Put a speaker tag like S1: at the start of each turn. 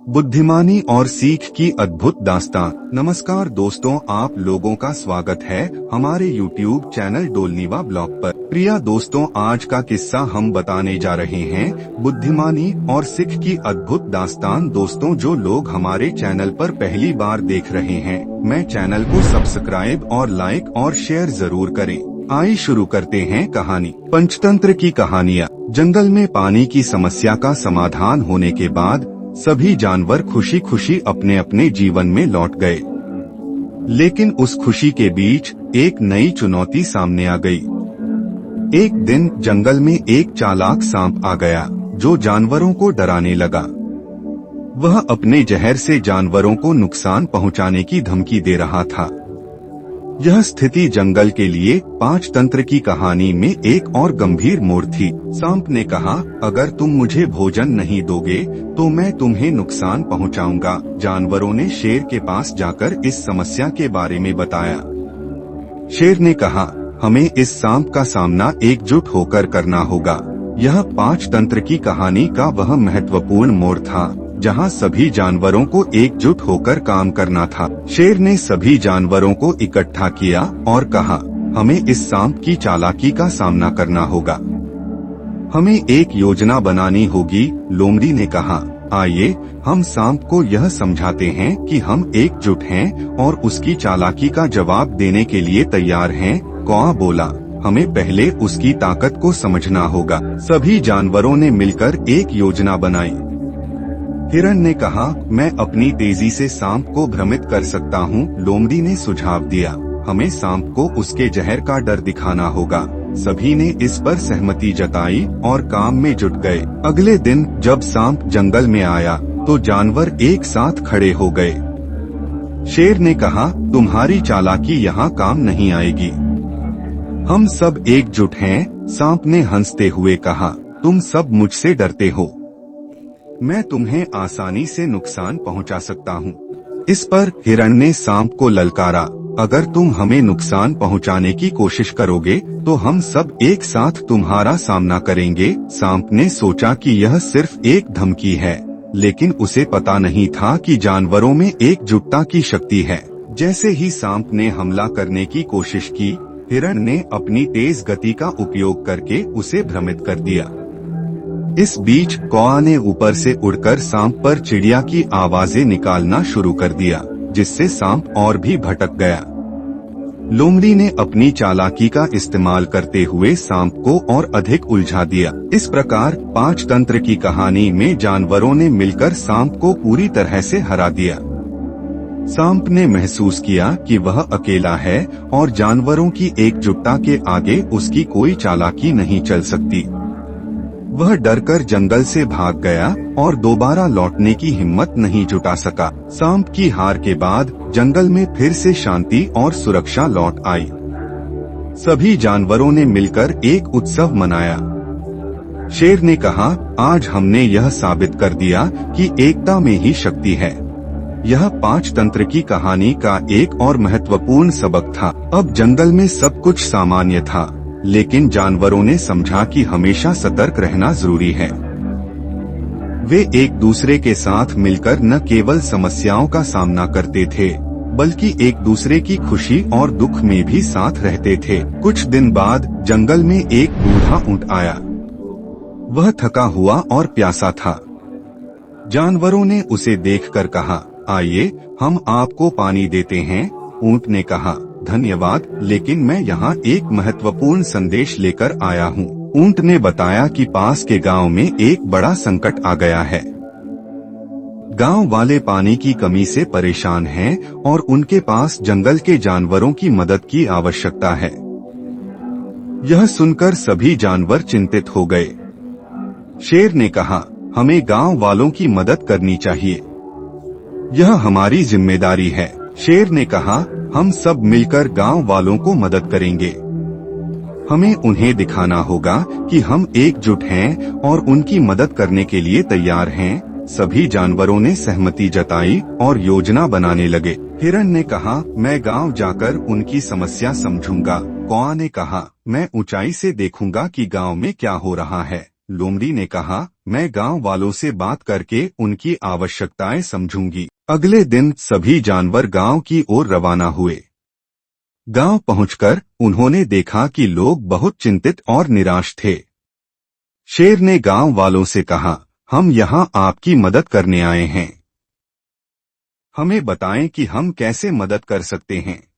S1: बुद्धिमानी और सीख की अद्भुत दास्तान। नमस्कार दोस्तों, आप लोगों का स्वागत है हमारे YouTube चैनल डोलनीवा ब्लॉग पर। प्रिय दोस्तों, आज का किस्सा हम बताने जा रहे हैं बुद्धिमानी और सीख की अद्भुत दास्तान। दोस्तों, जो लोग हमारे चैनल पर पहली बार देख रहे हैं, मैं चैनल को सब्सक्राइब और लाइक और शेयर जरूर करें। आइए शुरू करते हैं कहानी। पंचतंत्र की कहानियाँ। जंगल में पानी की समस्या का समाधान होने के बाद सभी जानवर खुशी खुशी अपने अपने जीवन में लौट गए। लेकिन उस खुशी के बीच एक नई चुनौती सामने आ गई। एक दिन जंगल में एक चालाक सांप आ गया जो जानवरों को डराने लगा। वह अपने जहर से जानवरों को नुकसान पहुंचाने की धमकी दे रहा था। यह स्थिति जंगल के लिए पंचतंत्र की कहानी में एक और गंभीर मोड़ थी। सांप ने कहा, अगर तुम मुझे भोजन नहीं दोगे तो मैं तुम्हें नुकसान पहुंचाऊंगा। जानवरों ने शेर के पास जाकर इस समस्या के बारे में बताया। शेर ने कहा, हमें इस सांप का सामना एकजुट होकर करना होगा। यह पंचतंत्र की कहानी का वह महत्वपूर्ण मोड़ था जहां सभी जानवरों को एकजुट होकर काम करना था। शेर ने सभी जानवरों को इकट्ठा किया और कहा, हमें इस सांप की चालाकी का सामना करना होगा। हमें एक योजना बनानी होगी। लोमड़ी ने कहा, आइए हम सांप को यह समझाते हैं कि हम एकजुट हैं और उसकी चालाकी का जवाब देने के लिए तैयार हैं। कौआ बोला, हमें पहले उसकी ताकत को समझना होगा। सभी जानवरों ने मिलकर एक योजना बनाई। हिरण ने कहा, मैं अपनी तेजी से सांप को भ्रमित कर सकता हूँ। लोमड़ी ने सुझाव दिया, हमें सांप को उसके जहर का डर दिखाना होगा। सभी ने इस पर सहमति जताई और काम में जुट गए। अगले दिन जब सांप जंगल में आया तो जानवर एक साथ खड़े हो गए। शेर ने कहा, तुम्हारी चालाकी यहाँ काम नहीं आएगी। हम सब एकजुट हैं। सांप ने हंसते हुए कहा, तुम सब मुझसे डरते हो, मैं तुम्हें आसानी से नुकसान पहुंचा सकता हूं। इस पर हिरण ने सांप को ललकारा, अगर तुम हमें नुकसान पहुंचाने की कोशिश करोगे तो हम सब एक साथ तुम्हारा सामना करेंगे। सांप ने सोचा कि यह सिर्फ एक धमकी है, लेकिन उसे पता नहीं था कि जानवरों में एकजुटता की शक्ति है। जैसे ही सांप ने हमला करने की कोशिश की, हिरण ने अपनी तेज गति का उपयोग करके उसे भ्रमित कर दिया। इस बीच कौआ ने ऊपर से उड़कर सांप पर चिड़िया की आवाजें निकालना शुरू कर दिया, जिससे सांप और भी भटक गया। लोमड़ी ने अपनी चालाकी का इस्तेमाल करते हुए सांप को और अधिक उलझा दिया। इस प्रकार पंचतंत्र की कहानी में जानवरों ने मिलकर सांप को पूरी तरह से हरा दिया। सांप ने महसूस किया कि वह अकेला है और जानवरों की एकजुटता के आगे उसकी कोई चालाकी नहीं चल सकती। वह डरकर जंगल से भाग गया और दोबारा लौटने की हिम्मत नहीं जुटा सका। सांप की हार के बाद जंगल में फिर से शांति और सुरक्षा लौट आई। सभी जानवरों ने मिलकर एक उत्सव मनाया। शेर ने कहा, आज हमने यह साबित कर दिया कि एकता में ही शक्ति है। यह पंचतंत्र की कहानी का एक और महत्वपूर्ण सबक था। अब जंगल में सब कुछ सामान्य था, लेकिन जानवरों ने समझा कि हमेशा सतर्क रहना जरूरी है। वे एक दूसरे के साथ मिलकर न केवल समस्याओं का सामना करते थे, बल्कि एक दूसरे की खुशी और दुख में भी साथ रहते थे। कुछ दिन बाद जंगल में एक बूढ़ा ऊंट आया। वह थका हुआ और प्यासा था। जानवरों ने उसे देखकर कहा, आइए हम आपको पानी देते हैं। ऊंट ने कहा, धन्यवाद, लेकिन मैं यहाँ एक महत्वपूर्ण संदेश लेकर आया हूँ। ऊंट ने बताया कि पास के गांव में एक बड़ा संकट आ गया है। गांव वाले पानी की कमी से परेशान हैं और उनके पास जंगल के जानवरों की मदद की आवश्यकता है। यह सुनकर सभी जानवर चिंतित हो गए। शेर ने कहा, हमें गांव वालों की मदद करनी चाहिए, यह हमारी जिम्मेदारी है। शेर ने कहा, हम सब मिलकर गांव वालों को मदद करेंगे। हमें उन्हें दिखाना होगा कि हम एकजुट हैं और उनकी मदद करने के लिए तैयार हैं। सभी जानवरों ने सहमति जताई और योजना बनाने लगे। हिरण ने कहा, मैं गांव जाकर उनकी समस्या समझूंगा। कौआ ने कहा, मैं ऊंचाई से देखूंगा कि गांव में क्या हो रहा है। लोमड़ी ने कहा, मैं गांव वालों से बात करके उनकी आवश्यकताएं समझूंगी। अगले दिन सभी जानवर गांव की ओर रवाना हुए। गांव पहुंचकर उन्होंने देखा कि लोग बहुत चिंतित और निराश थे। शेर ने गांव वालों से कहा, हम यहाँ आपकी मदद करने आए हैं। हमें बताएं कि हम कैसे मदद कर सकते हैं।